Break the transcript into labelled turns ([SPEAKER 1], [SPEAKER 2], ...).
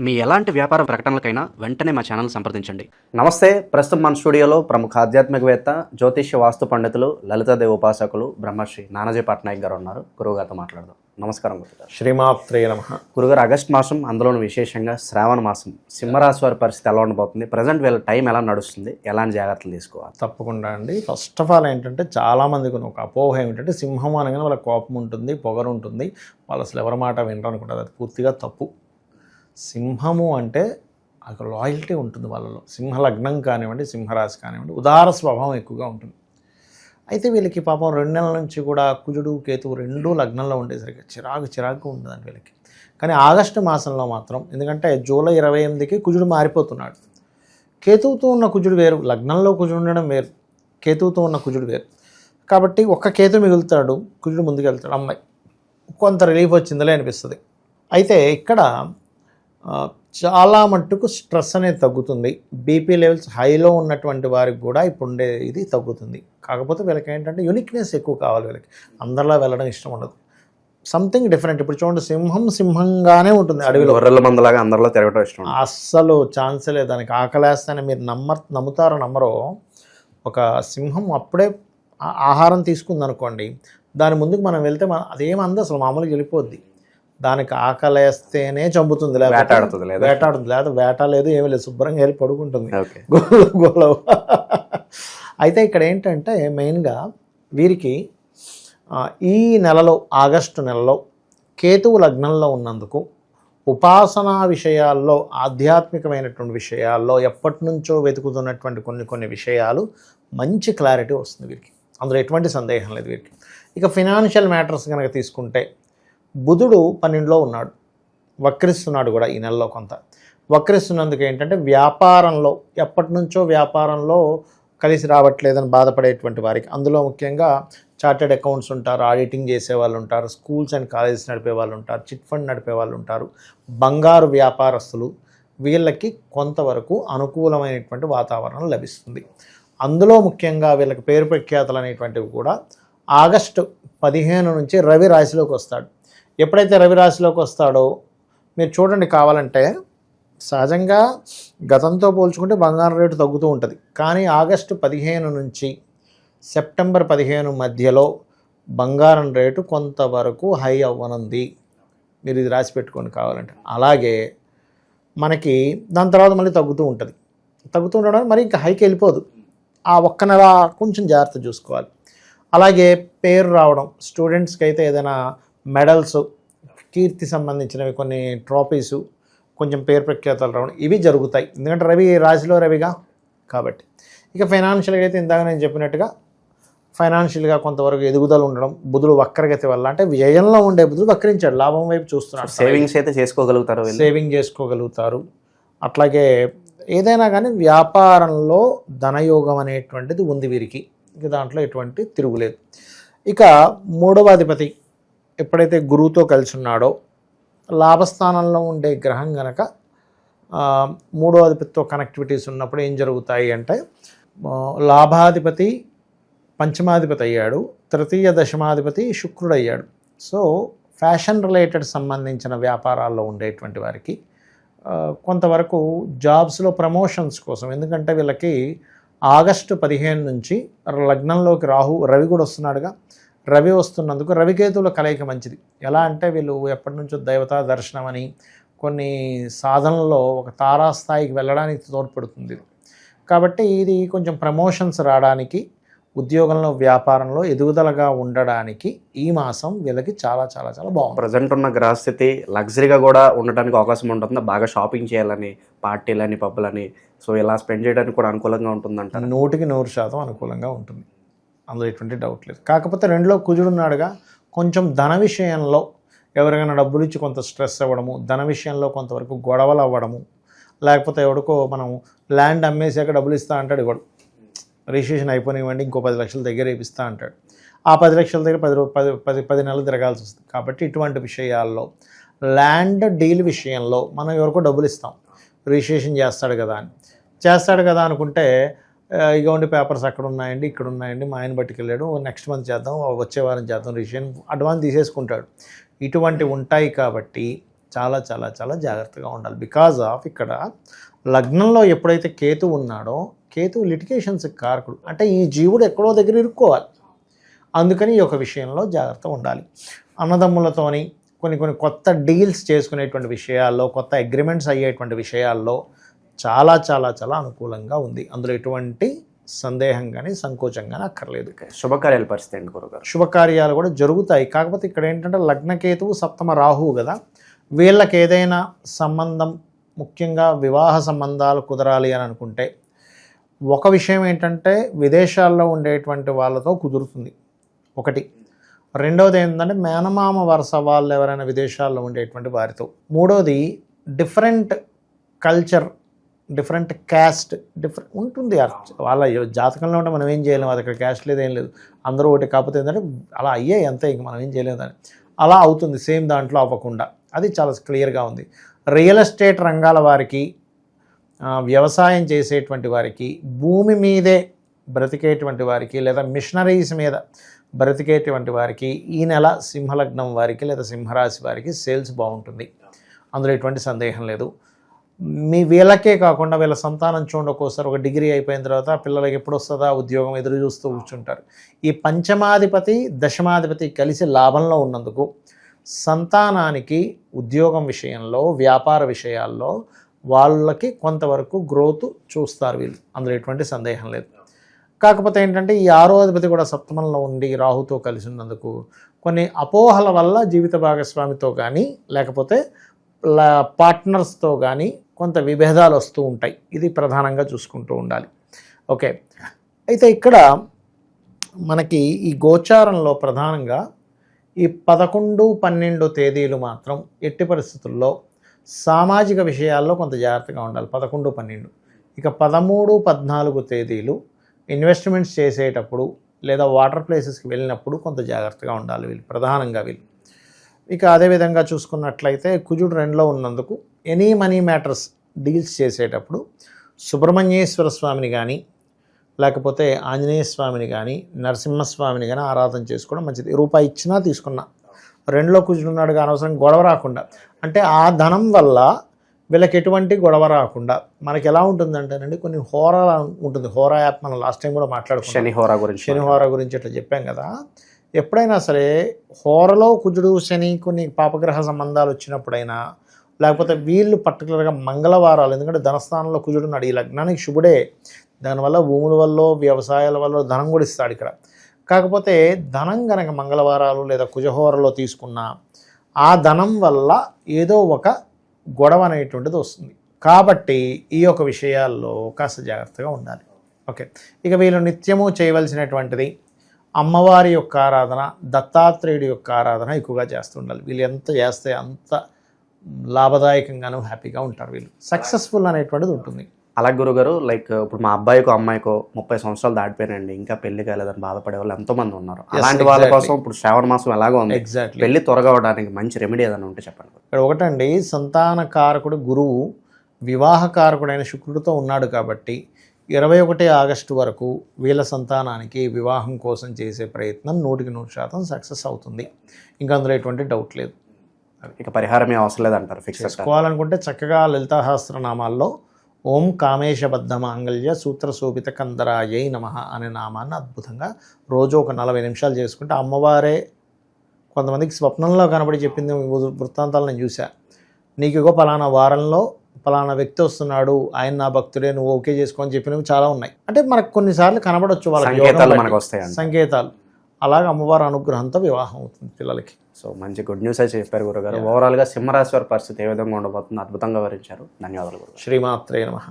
[SPEAKER 1] మీ ఎలాంటి వ్యాపార ప్రకటనలకైనా వెంటనే మా ఛానల్ సంప్రదించండి.
[SPEAKER 2] నమస్తే. ప్రస్తుతం మన స్టూడియోలో ప్రముఖ ఆధ్యాత్మికవేత్త, జ్యోతిష్య వాస్తు పండితులు, లలితాదేవి ఉపాసకులు బ్రహ్మశ్రీ నానాజీ పట్నాయక్ గారు ఉన్నారు. గురువుగారితో మాట్లాడదాం. నమస్కారం గురుగారు.
[SPEAKER 3] శ్రీమాత్రే నమః.
[SPEAKER 2] గురుగారు, ఆగస్టు మాసం, అందులోనూ విశేషంగా శ్రావణ మాసం, సింహరాశి వారి పరిస్థితి ఎలా ఉండబోతుంది? ప్రజెంట్ వీళ్ళ టైం ఎలా నడుస్తుంది? ఎలాంటి జాగ్రత్తలు తీసుకోవాలి?
[SPEAKER 3] తప్పకుండా అండి. ఫస్ట్ ఆఫ్ ఆల్ ఏంటంటే, చాలామందికి ఒక అపోహ ఏమిటంటే, సింహం అనగానే వాళ్ళ కోపం ఉంటుంది, పొగరు ఉంటుంది, వాళ్ళు అసలు ఎవరి మాట వినరు అనుకుంటారు. అది పూర్తిగా తప్పు. సింహము అంటే ఒక లాయల్టీ ఉంటుంది వాళ్ళలో. సింహ లగ్నం కానివ్వండి, సింహరాశి కానివ్వండి, ఉదార స్వభావం ఎక్కువగా ఉంటుంది. అయితే వీళ్ళకి పాపం 2 నెలల నుంచి కూడా కుజుడు కేతువు 2 లగ్నంలో ఉండేసరికి చిరాకు ఉంటుందండి వీళ్ళకి. కానీ ఆగస్టు మాసంలో మాత్రం, ఎందుకంటే జూలై 28కి కుజుడు మారిపోతున్నాడు. కేతువుతో ఉన్న కుజుడు వేరు, లగ్నంలో కుజుడు ఉండడం వేరు, కేతువుతో ఉన్న కుజుడు వేరు. కాబట్టి ఒక్క కేతు మిగులుతాడు, కుజుడు ముందుకెళ్తాడు. అమ్మాయి కొంత రిలీఫ్ వచ్చిందిలే అనిపిస్తుంది. అయితే ఇక్కడ చాలా మట్టుకు స్ట్రెస్ అనేది తగ్గుతుంది. బీపీ లెవెల్స్ హైలో ఉన్నటువంటి వారికి కూడా ఇప్పుడు ఉండే ఇది తగ్గుతుంది. కాకపోతే వీళ్ళకి ఏంటంటే యూనిక్నెస్ ఎక్కువ కావాలి. వీళ్ళకి అందరిలా వెళ్ళడం ఇష్టం ఉండదు, సంథింగ్ డిఫరెంట్. ఇప్పుడు చూడండి, సింహంగానే ఉంటుంది అడవిలో,
[SPEAKER 2] గొర్రెల మందలాగా అందరిలో తిరగటం ఇష్టం.
[SPEAKER 3] అస్సలు ఛాన్సే లేదు దానికి. ఆకలేస్తానే మీరు నమ్ముతారో నమ్మరో, ఒక సింహం అప్పుడే ఆహారం తీసుకుందనుకోండి, దాని ముందుకు మనం వెళ్తే అదేమంది అసలు మామూలుగా వెళ్ళిపోద్ది. దానికి ఆకలేస్తేనే చంపుతుంది, వేటాడుతుంది. లేదా వేట లేదు, ఏమీ లేదు, శుభ్రంగా వెళ్ళి పడుకుంటుంది గోల. అయితే ఇక్కడ ఏంటంటే మెయిన్గా వీరికి ఈ నెలలో, ఆగస్టు నెలలో కేతువు లగ్నంలో ఉన్నందుకు ఉపాసనా విషయాల్లో, ఆధ్యాత్మికమైనటువంటి విషయాల్లో ఎప్పటి నుంచో వెతుకుతున్నటువంటి కొన్ని విషయాలు మంచి క్లారిటీ వస్తుంది వీరికి. అందులో ఎటువంటి సందేహం లేదు వీరికి. ఇక ఫినాన్షియల్ మ్యాటర్స్ కనుక తీసుకుంటే, బుధుడు 12లో ఉన్నాడు, వక్రిస్తున్నాడు కూడా ఈ నెలలో. కొంత వక్రిస్తున్నందుకు ఏంటంటే వ్యాపారంలో, ఎప్పటి నుంచో వ్యాపారంలో కలిసి రావట్లేదని బాధపడేటువంటి వారికి, అందులో ముఖ్యంగా చార్టెడ్ అకౌంట్స్ ఉంటారు, ఆడిటింగ్ చేసే వాళ్ళు ఉంటారు, స్కూల్స్ అండ్ కాలేజెస్ నడిపే వాళ్ళు ఉంటారు, చిట్ ఫండ్ నడిపే వాళ్ళు ఉంటారు, బంగారు వ్యాపారస్తులు, వీళ్ళకి కొంతవరకు అనుకూలమైనటువంటి వాతావరణం లభిస్తుంది. అందులో ముఖ్యంగా వీళ్ళకి పేరు ప్రఖ్యాతలు అనేటువంటివి కూడా ఆగస్టు 15 నుంచి రవి రాశిలోకి వస్తాడు. ఎప్పుడైతే రవి రాశిలోకి వస్తాడో మీరు చూడండి, కావాలంటే సహజంగా గతంతో పోల్చుకుంటే బంగారం రేటు తగ్గుతూ ఉంటుంది. కానీ ఆగస్టు 15 నుంచి సెప్టెంబర్ 15 మధ్యలో బంగారం రేటు కొంతవరకు హై అవ్వనుంది. మీరు ఇది రాసి పెట్టుకోండి కావాలంటే. అలాగే మనకి దాని తర్వాత మళ్ళీ తగ్గుతూ ఉండడం, మరి ఇంకా హైకి వెళ్ళిపోదు. ఆ ఒక్క నెల కొంచెం జాగ్రత్త చూసుకోవాలి. అలాగే పేరు రావడం, స్టూడెంట్స్కి అయితే ఏదైనా మెడల్స్, కీర్తి సంబంధించినవి, కొన్ని ట్రోఫీసు, కొంచెం పేరు ప్రఖ్యాతలు రావడం, ఇవి జరుగుతాయి. ఎందుకంటే రవి రాశిలో రవిగా కాబట్టి. ఇక ఫైనాన్షియల్గా అయితే ఇందాక నేను చెప్పినట్టుగా ఫైనాన్షియల్గా కొంతవరకు ఎదుగుదల ఉండడం, బుధుడు వక్రగతి వల్ల, అంటే వ్యయంలో ఉండే బుధుడు వక్రించాడు, లాభం వైపు చూస్తున్నాడు.
[SPEAKER 2] సేవింగ్స్ అయితే చేసుకోగలుగుతారు. అట్లాగే
[SPEAKER 3] ఏదైనా కానీ వ్యాపారంలో ధనయోగం అనేటువంటిది ఉంది వీరికి. ఇక దాంట్లో ఎటువంటి తిరుగులేదు. ఇక 3వ అధిపతి ఎప్పుడైతే గురువుతో కలిసి ఉన్నాడో, లాభస్థానంలో ఉండే గ్రహం గనక 3వ అధిపతితో కనెక్టివిటీస్ ఉన్నప్పుడు ఏం జరుగుతాయి అంటే, లాభాధిపతి పంచమాధిపతి అయ్యాడు, తృతీయ దశమాధిపతి శుక్రుడు అయ్యాడు. సో ఫ్యాషన్ రిలేటెడ్ సంబంధించిన వ్యాపారాల్లో ఉండేటువంటి వారికి కొంతవరకు జాబ్స్లో ప్రమోషన్స్ కోసం, ఎందుకంటే వీళ్ళకి ఆగస్టు 15 నుంచి లగ్నంలోకి రవి కూడా వస్తున్నాడుగా. రవి వస్తున్నందుకు రవికేతువుల కలయిక మంచిది. ఎలా అంటే వీళ్ళు ఎప్పటి నుంచో దేవతా దర్శనం అని కొన్ని సాధనల్లో ఒక తారాస్థాయికి వెళ్ళడానికి తోడ్పడుతుంది. కాబట్టి ఇది కొంచెం ప్రమోషన్స్ రావడానికి, ఉద్యోగంలో, వ్యాపారంలో ఎదుగుదలగా ఉండడానికి ఈ మాసం వీళ్ళకి చాలా చాలా చాలా బాగుంది.
[SPEAKER 2] ప్రజెంట్ ఉన్న గ్రహస్థితి లగ్జరీగా కూడా ఉండడానికి అవకాశం ఉంటుంది. బాగా షాపింగ్ చేయాలని, పార్టీలని, పబ్బులని, సో ఇలా స్పెండ్ చేయడానికి కూడా అనుకూలంగా ఉంటుందంట.
[SPEAKER 3] 100% అనుకూలంగా ఉంటుంది, అందులో ఎటువంటి డౌట్ లేదు. కాకపోతే 2లో కుజుడు ఉన్నాడుగా, కొంచెం ధన విషయంలో ఎవరికైనా డబ్బులు ఇచ్చి కొంత స్ట్రెస్ అవ్వడము, ధన విషయంలో కొంతవరకు గొడవలు అవ్వడము, లేకపోతే ఎవరికో మనం ల్యాండ్ అమ్మేసాక డబ్బులు ఇస్తా అంటాడు, ఇవ్వడు. రిజిస్ట్రేషన్ అయిపోయివ్వండి, ఇంకో 10 లక్షల దగ్గర ఇప్పిస్తా అంటాడు. ఆ 10 లక్షల దగ్గర 10 నెలలు తిరగాల్సి వస్తుంది. కాబట్టి ఇటువంటి విషయాల్లో, ల్యాండ్ డీల్ విషయంలో మనం ఎవరికో డబ్బులు ఇస్తాం, రిజిస్ట్రేషన్ చేస్తాడు కదా అనుకుంటే, ఇగోండి పేపర్స్ అక్కడ ఉన్నాయండి, ఇక్కడ ఉన్నాయండి, మా ఆయన పట్టుకెళ్ళాడు, నెక్స్ట్ మంత్ చేద్దాం, వచ్చే వారం చేద్దాం, రిజిస్ట్రేషన్ అడ్వాన్స్ తీసేసుకుంటాడు. ఇటువంటివి ఉంటాయి. కాబట్టి చాలా చాలా చాలా జాగ్రత్తగా ఉండాలి. బికాజ్ ఆఫ్ ఇక్కడ లగ్నంలో ఎప్పుడైతే కేతు ఉన్నాడో, కేతు లిటిగేషన్స్కి కారకుడు. అంటే ఈ జీవుడు ఎక్కడో దగ్గర ఇరుక్కోవాలి. అందుకని ఈ యొక్క విషయంలో జాగ్రత్త ఉండాలి. అన్నదమ్ములతోని కొన్ని కొత్త డీల్స్ చేసుకునేటువంటి విషయాల్లో, కొత్త అగ్రిమెంట్స్ అయ్యేటువంటి విషయాల్లో చాలా చాలా చాలా అనుకూలంగా ఉంది. అందులో ఎటువంటి సందేహం కానీ సంకోచం కానీ అక్కర్లేదు.
[SPEAKER 2] శుభకార్యాల పరిస్థితి ఏంటి గురుగారు?
[SPEAKER 3] శుభకార్యాలు కూడా జరుగుతాయి. కాకపోతే ఇక్కడ ఏంటంటే లగ్నకేతువు సప్తమ రాహువు కదా, వీళ్ళకి ఏదైనా సంబంధం, ముఖ్యంగా వివాహ సంబంధాలు కుదరాలి అని అనుకుంటే, ఒక విషయం ఏంటంటే విదేశాల్లో ఉండేటువంటి వాళ్ళతో కుదురుతుంది ఒకటి. రెండవది ఏంటంటే మేనమామ వరుస వాళ్ళు ఎవరైనా విదేశాల్లో ఉండేటువంటి వారితో. మూడవది డిఫరెంట్ కల్చర్, డిఫరెంట్ క్యాస్ట్ ఉంటుంది. వాళ్ళ జాతకంలో ఉంటే మనం ఏం చేయలేము. అది అక్కడ క్యాస్ట్ లేదు, ఏం లేదు, అందరూ ఒకటి. కాకపోతే ఏంటంటే అలా అయ్యాయి అంతే, ఇంక మనం ఏం చేయలేము దాన్ని. అలా అవుతుంది, సేమ్ దాంట్లో అవ్వకుండా. అది చాలా క్లియర్గా ఉంది. రియల్ ఎస్టేట్ రంగాల వారికి, వ్యవసాయం చేసేటువంటి వారికి, భూమి మీదే బ్రతికేటువంటి వారికి, లేదా మిషనరీస్ మీద బ్రతికేటువంటి వారికి ఈ నెల సింహలగ్నం వారికి లేదా సింహరాశి వారికి సేల్స్ బాగుంటుంది. అందులో ఎటువంటి సందేహం లేదు. వీళ్ళకే కాకుండా వీళ్ళ సంతానం చూడండి, ఒక్కోసారి ఒక డిగ్రీ అయిపోయిన తర్వాత పిల్లలకి ఎప్పుడు వస్తుందా ఉద్యోగం ఎదురు చూస్తూ కూర్చుంటారు. ఈ పంచమాధిపతి దశమాధిపతి కలిసి లాభంలో ఉన్నందుకు సంతానానికి ఉద్యోగం విషయంలో, వ్యాపార విషయాల్లో వాళ్ళకి కొంతవరకు గ్రోత్ చూస్తారు వీళ్ళు. అందులో ఎటువంటి సందేహం లేదు. కాకపోతే ఏంటంటే ఈ 6వ అధిపతి కూడా సప్తమంలో ఉండి రాహుతో కలిసి ఉన్నందుకు కొన్ని అపోహల వల్ల జీవిత భాగస్వామితో కానీ లేకపోతే పార్ట్నర్స్తో కానీ కొంత విభేదాలు వస్తూ ఉంటాయి. ఇది ప్రధానంగా చూసుకుంటూ ఉండాలి. ఓకే, అయితే ఇక్కడ మనకి ఈ గోచారంలో ప్రధానంగా ఈ 11, 12 తేదీలు మాత్రం ఎట్టి పరిస్థితుల్లో సామాజిక విషయాల్లో కొంత జాగ్రత్తగా ఉండాలి. 11, 12. ఇక 13, 14 తేదీలు ఇన్వెస్ట్మెంట్స్ చేసేటప్పుడు లేదా వాటర్ ప్లేసెస్కి వెళ్ళినప్పుడు కొంత జాగ్రత్తగా ఉండాలి వీళ్ళు, ప్రధానంగా వీళ్ళు. ఇక అదేవిధంగా చూసుకున్నట్లయితే కుజుడు 2లో ఉన్నందుకు ఎనీ మనీ మ్యాటర్స్ డీల్స్ చేసేటప్పుడు సుబ్రహ్మణ్యేశ్వర స్వామిని కానీ లేకపోతే ఆంజనేయ స్వామిని కానీ నరసింహస్వామిని కానీ ఆరాధన చేసుకోవడం మంచిది. రూపాయి ఇచ్చినా తీసుకున్నా 2లో కుజుడు ఉన్నాడుగా, అనవసరం గొడవ రాకుండా. అంటే ఆ ధనం వల్ల వీళ్ళకి ఎటువంటి గొడవ రాకుండా మనకి ఎలా ఉంటుందంటేనండి, కొన్ని హోరా ఉంటుంది. హోరా యాప్ మనం లాస్ట్ టైం కూడా మాట్లాడుకున్నాం, శనిహోరా గురించి అట్లా చెప్పాం కదా. ఎప్పుడైనా సరే హోరలో కుజుడు శని కొన్ని పాపగ్రహ సంబంధాలు వచ్చినప్పుడైనా, లేకపోతే వీళ్ళు పర్టికులర్గా మంగళవారాలు, ఎందుకంటే ధనస్థానంలో కుజుడు ఉన్నాడు, ఈ లగ్నానికి శుభుడే, దానివల్ల భూముల వల్ల వ్యవసాయాల వల్ల ధనం కూడా ఇస్తాడు ఇక్కడ. కాకపోతే ధనం కనుక మంగళవారాలు లేదా కుజహోరలో తీసుకున్నా ఆ ధనం వల్ల ఏదో ఒక గొడవ అనేటువంటిది వస్తుంది. కాబట్టి ఈ యొక్క విషయాల్లో కాస్త జాగ్రత్తగా ఉండాలి. ఓకే, ఇక వీళ్ళు నిత్యము చేయవలసినటువంటిది అమ్మవారి యొక్క ఆరాధన, దత్తాత్రేయుడి యొక్క ఆరాధన ఎక్కువగా చేస్తూ ఉండాలి. వీళ్ళు ఎంత చేస్తే అంత లాభదాయకంగాను హ్యాపీగా ఉంటారు. వీళ్ళు సక్సెస్ఫుల్ అనేటువంటిది ఉంటుంది.
[SPEAKER 2] అలాగే గురుగారు, లైక్ ఇప్పుడు మా అబ్బాయికో అమ్మాయికో 30 సంవత్సరాలు దాటిపోయినండి, ఇంకా పెళ్లి కాలేదని బాధపడే వాళ్ళు ఎంతోమంది ఉన్నారు. అలాంటి వాళ్ళ కోసం ఇప్పుడు శ్రావణ మాసం ఎలాగో ఉంది, పెళ్లి త్వరగా అవడానికి మంచి రెమెడీ ఏదైనా ఉంటే చెప్పండి.
[SPEAKER 3] ఇక్కడ ఒకటండి, సంతాన కారకుడు గురువు వివాహ కారకుడైన శుక్రుడితో ఉన్నాడు కాబట్టి 21 ఆగస్టు వరకు వీళ్ళ సంతానానికి వివాహం కోసం చేసే ప్రయత్నం 100% సక్సెస్ అవుతుంది. ఇంకా అందులో ఎటువంటి డౌట్ లేదు.
[SPEAKER 2] ఇక పరిహారమే అవసరం లేదంటారు. ఫిక్స్
[SPEAKER 3] చేసుకోవాలనుకుంటే చక్కగా లలితాసహస్రనామాల్లో ఓం కామేశబద్ధ మాంగళ్య సూత్ర శోభిత కందరాయై నమః అనే నామాన్ని అద్భుతంగా రోజు ఒక 40 నిమిషాలు చేసుకుంటే అమ్మవారే కొంతమందికి స్వప్నంలో కనబడి చెప్పింది వృత్తాంతాలు నేను చూసా. నీకు ఇగో పలానా వారంలో పలానా వ్యక్తి వస్తున్నాడు, ఆయన నా భక్తుడే, నువ్వు ఓకే చేసుకోని చెప్పినవి చాలా ఉన్నాయి. అంటే మనకు కొన్నిసార్లు కనబడవచ్చు వాళ్ళకి సంకేతాలు. అలాగే అమ్మవారి అనుగ్రహంతో వివాహం అవుతుంది పిల్లలకి.
[SPEAKER 2] సో మంచి గుడ్ న్యూస్ అయితే చెప్పారు గురుగారు. ఓవరాల్గా సింహరాశి వారి పరిస్థితి ఏ విధంగా ఉండబోతుందో అద్భుతంగా వివరించారు. ధన్యవాదాలు గురుగారు.
[SPEAKER 3] శ్రీమాత్రే నమః.